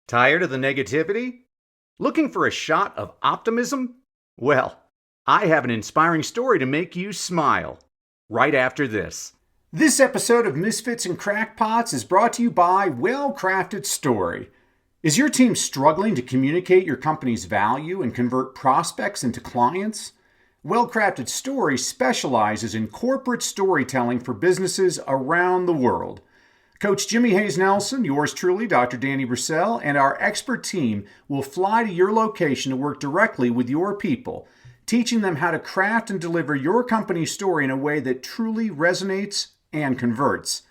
Tired of the negativity? Looking for a shot of optimism? Well, I have an inspiring story to make you smile right after this. This episode of Misfits and Crackpots is brought to you by Well-Crafted Story. Is your team struggling to communicate your company's value and convert prospects into clients? Well-Crafted Story specializes in corporate storytelling for businesses around the world. Coach Jimmy Hayes Nelson, yours truly, Dr. Danny Brissell, and our expert team will fly to your location to work directly with your people, teaching them how to craft and deliver your company's story in a way that truly resonates and converts.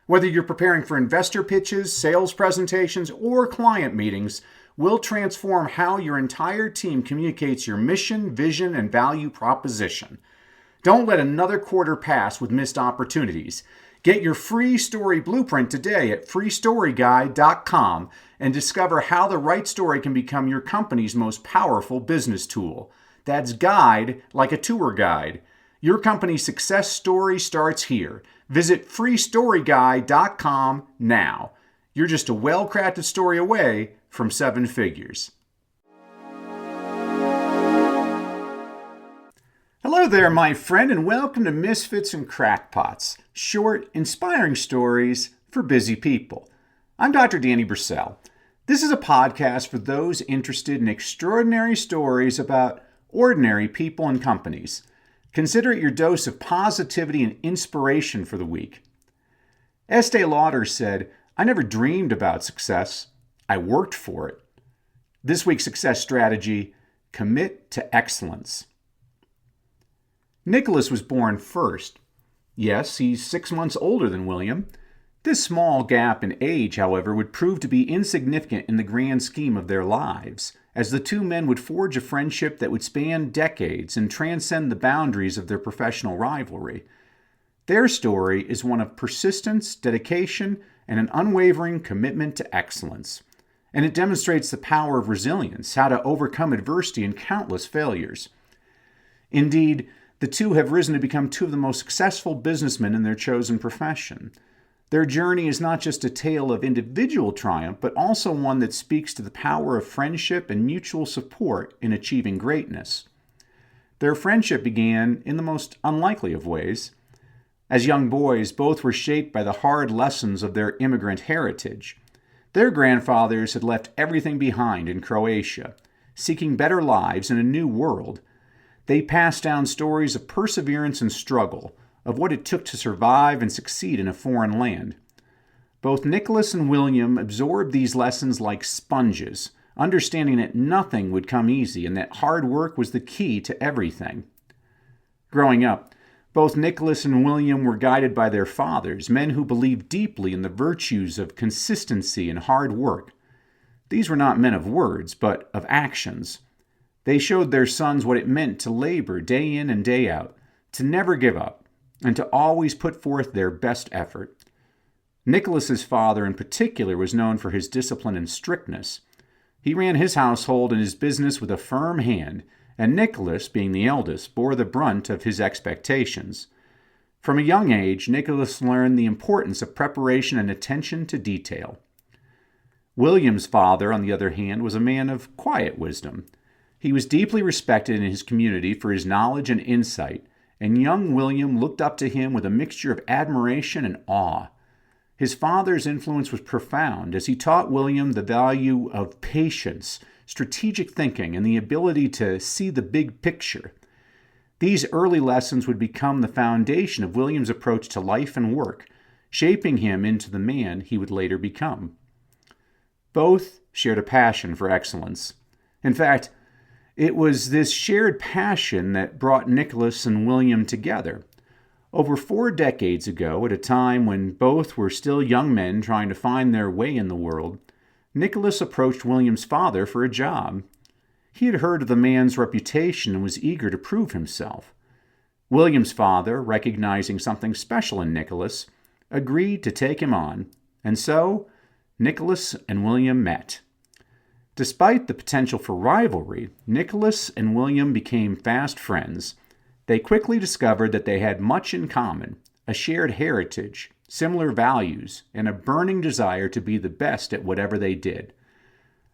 Whether you're preparing for investor pitches, sales presentations, or client meetings, we'll transform how your entire team communicates your mission, vision, and value proposition. Don't let another quarter pass with missed opportunities. Get your free story blueprint today at freestoryguide.com and discover how the right story can become your company's most powerful business tool. That's guide like a tour guide. Your company's success story starts here. Visit freestoryguide.com now. You're just a well-crafted story away from 7 figures. Hello there, my friend, and welcome to Misfits and Crackpots, short, inspiring stories for busy people. I'm Dr. Danny Brissell. This is a podcast for those interested in extraordinary stories about ordinary people and companies. Consider it your dose of positivity and inspiration for the week. Estee Lauder said, "I never dreamed about success. I worked for it." This week's success strategy: commit to excellence. Nicholas was born first. Yes, he's 6 months older than William. This small gap in age, however, would prove to be insignificant in the grand scheme of their lives, as the two men would forge a friendship that would span decades and transcend the boundaries of their professional rivalry. Their story is one of persistence, dedication, and an unwavering commitment to excellence. And it demonstrates the power of resilience, how to overcome adversity and countless failures. Indeed, the two have risen to become two of the most successful businessmen in their chosen profession. Their journey is not just a tale of individual triumph, but also one that speaks to the power of friendship and mutual support in achieving greatness. Their friendship began in the most unlikely of ways. As young boys, both were shaped by the hard lessons of their immigrant heritage. Their grandfathers had left everything behind in Croatia, seeking better lives in a new world. They passed down stories of perseverance and struggle, of what it took to survive and succeed in a foreign land. Both Nicholas and William absorbed these lessons like sponges, understanding that nothing would come easy and that hard work was the key to everything. Growing up, both Nicholas and William were guided by their fathers, men who believed deeply in the virtues of consistency and hard work. These were not men of words, but of actions. They showed their sons what it meant to labor day in and day out, to never give up, and to always put forth their best effort. Nicholas's father in particular was known for his discipline and strictness. He ran his household and his business with a firm hand, and Nicholas, being the eldest, bore the brunt of his expectations. From a young age, Nicholas learned the importance of preparation and attention to detail. William's father, on the other hand, was a man of quiet wisdom. He was deeply respected in his community for his knowledge and insight, and young William looked up to him with a mixture of admiration and awe. His father's influence was profound as he taught William the value of patience, strategic thinking, and the ability to see the big picture. These early lessons would become the foundation of William's approach to life and work, shaping him into the man he would later become. Both shared a passion for excellence. In fact, it was this shared passion that brought Nicholas and William together. Over 4 decades ago, at a time when both were still young men trying to find their way in the world, Nicholas approached William's father for a job. He had heard of the man's reputation and was eager to prove himself. William's father, recognizing something special in Nicholas, agreed to take him on, and so Nicholas and William met. Despite the potential for rivalry, Nicholas and William became fast friends. They quickly discovered that they had much in common, a shared heritage, similar values, and a burning desire to be the best at whatever they did.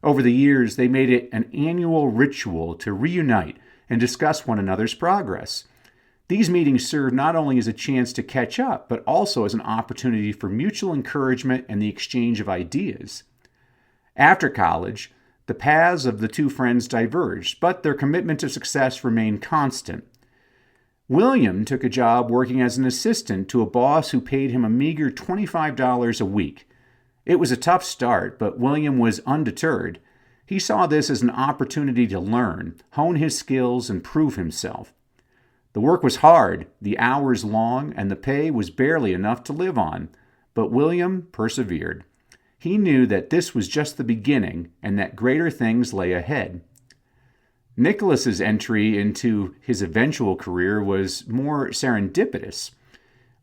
Over the years, they made it an annual ritual to reunite and discuss one another's progress. These meetings serve not only as a chance to catch up, but also as an opportunity for mutual encouragement and the exchange of ideas. After college, the paths of the two friends diverged, but their commitment to success remained constant. William took a job working as an assistant to a boss who paid him a meager $25 a week. It was a tough start, but William was undeterred. He saw this as an opportunity to learn, hone his skills, and prove himself. The work was hard, the hours long, and the pay was barely enough to live on, but William persevered. He knew that this was just the beginning and that greater things lay ahead. Nicholas's entry into his eventual career was more serendipitous.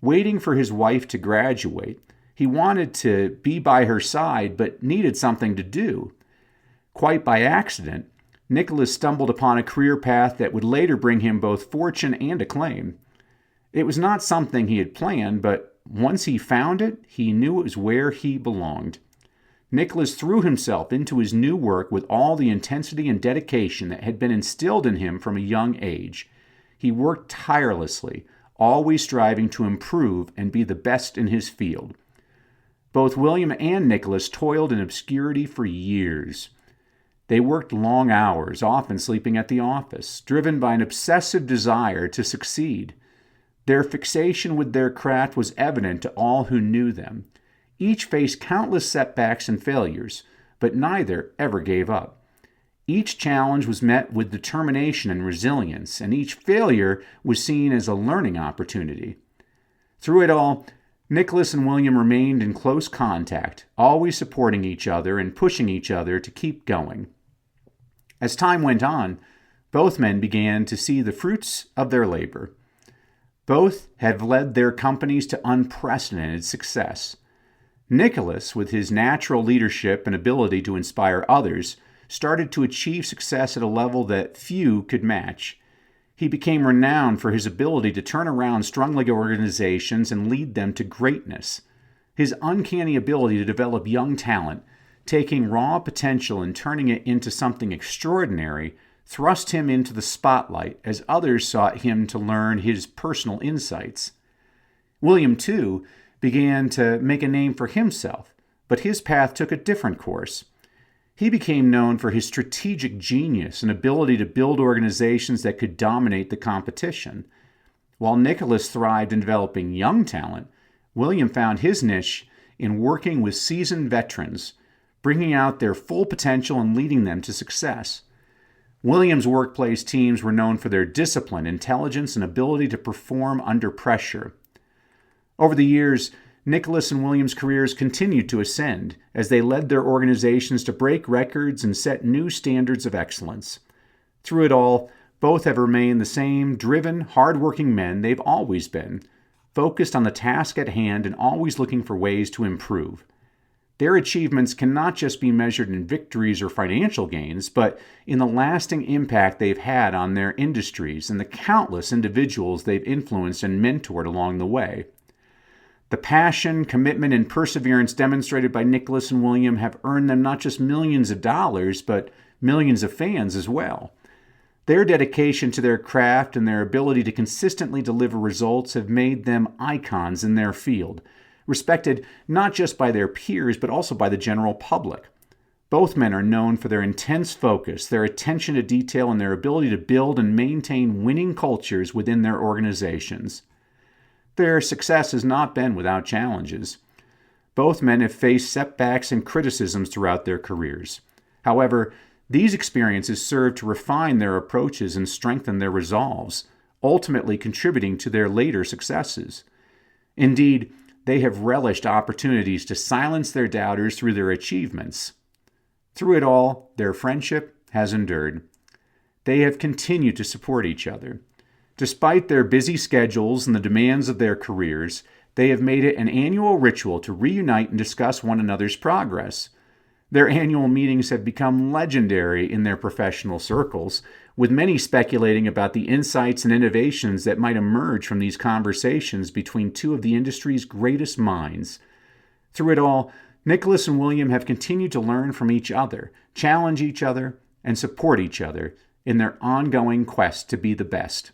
Waiting for his wife to graduate, he wanted to be by her side but needed something to do. Quite by accident, Nicholas stumbled upon a career path that would later bring him both fortune and acclaim. It was not something he had planned, but once he found it, he knew it was where he belonged. Nicholas threw himself into his new work with all the intensity and dedication that had been instilled in him from a young age. He worked tirelessly, always striving to improve and be the best in his field. Both William and Nicholas toiled in obscurity for years. They worked long hours, often sleeping at the office, driven by an obsessive desire to succeed. Their fixation with their craft was evident to all who knew them. Each faced countless setbacks and failures, but neither ever gave up. Each challenge was met with determination and resilience, and each failure was seen as a learning opportunity. Through it all, Nicholas and William remained in close contact, always supporting each other and pushing each other to keep going. As time went on, both men began to see the fruits of their labor. Both have led their companies to unprecedented success. Nicholas, with his natural leadership and ability to inspire others, started to achieve success at a level that few could match. He became renowned for his ability to turn around struggling organizations and lead them to greatness. His uncanny ability to develop young talent, taking raw potential and turning it into something extraordinary, thrust him into the spotlight as others sought him to learn his personal insights. William, too, began to make a name for himself, but his path took a different course. He became known for his strategic genius and ability to build organizations that could dominate the competition. While Nicholas thrived in developing young talent, William found his niche in working with seasoned veterans, bringing out their full potential and leading them to success. William's workplace teams were known for their discipline, intelligence, and ability to perform under pressure. Over the years, Nicholas and William's careers continued to ascend as they led their organizations to break records and set new standards of excellence. Through it all, both have remained the same driven, hard-working men they've always been, focused on the task at hand and always looking for ways to improve. Their achievements cannot just be measured in victories or financial gains, but in the lasting impact they've had on their industries and the countless individuals they've influenced and mentored along the way. The passion, commitment, and perseverance demonstrated by Nicholas and William have earned them not just millions of dollars, but millions of fans as well. Their dedication to their craft and their ability to consistently deliver results have made them icons in their field, respected not just by their peers, but also by the general public. Both men are known for their intense focus, their attention to detail, and their ability to build and maintain winning cultures within their organizations. Their success has not been without challenges. Both men have faced setbacks and criticisms throughout their careers. However, these experiences serve to refine their approaches and strengthen their resolves, ultimately contributing to their later successes. Indeed, they have relished opportunities to silence their doubters through their achievements. Through it all, their friendship has endured. They have continued to support each other. Despite their busy schedules and the demands of their careers, they have made it an annual ritual to reunite and discuss one another's progress. Their annual meetings have become legendary in their professional circles, with many speculating about the insights and innovations that might emerge from these conversations between two of the industry's greatest minds. Through it all, Nicholas and William have continued to learn from each other, challenge each other, and support each other in their ongoing quest to be the best.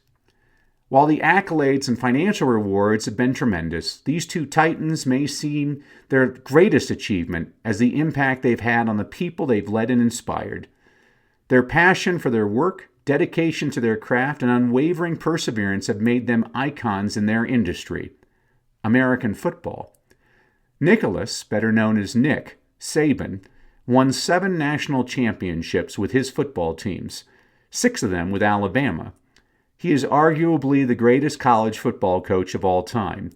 While the accolades and financial rewards have been tremendous, these two titans may seem their greatest achievement as the impact they've had on the people they've led and inspired. Their passion for their work, dedication to their craft, and unwavering perseverance have made them icons in their industry, American football. Nicholas, better known as Nick Saban, won 7 national championships with his football teams, 6 of them with Alabama. He is arguably the greatest college football coach of all time.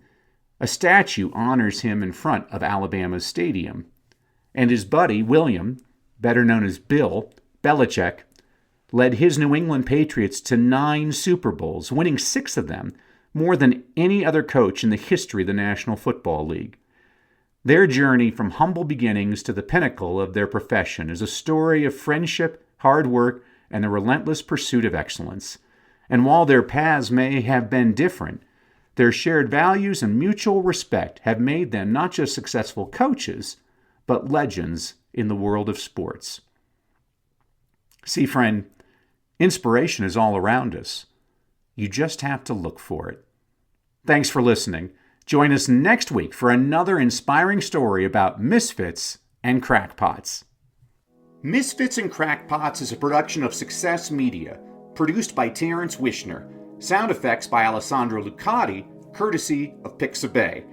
A statue honors him in front of Alabama's stadium. And his buddy, William, better known as Bill Belichick, led his New England Patriots to 9 Super Bowls, winning 6 of them, more than any other coach in the history of the National Football League. Their journey from humble beginnings to the pinnacle of their profession is a story of friendship, hard work, and the relentless pursuit of excellence. And while their paths may have been different, their shared values and mutual respect have made them not just successful coaches, but legends in the world of sports. See, friend, inspiration is all around us. You just have to look for it. Thanks for listening. Join us next week for another inspiring story about misfits and crackpots. Misfits and Crackpots is a production of Success Media, produced by Terrence Wishner. Sound effects by Alessandro Lucati, courtesy of Pixabay.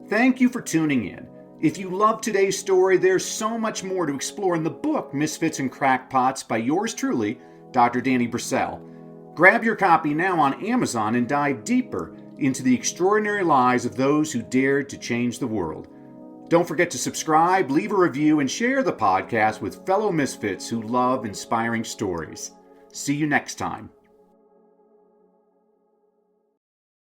Thank you for tuning in. If you love today's story, there's so much more to explore in the book Misfits and Crackpots by yours truly, Dr. Danny Brissell. Grab your copy now on Amazon and dive deeper into the extraordinary lives of those who dared to change the world. Don't forget to subscribe, leave a review, and share the podcast with fellow misfits who love inspiring stories. See you next time.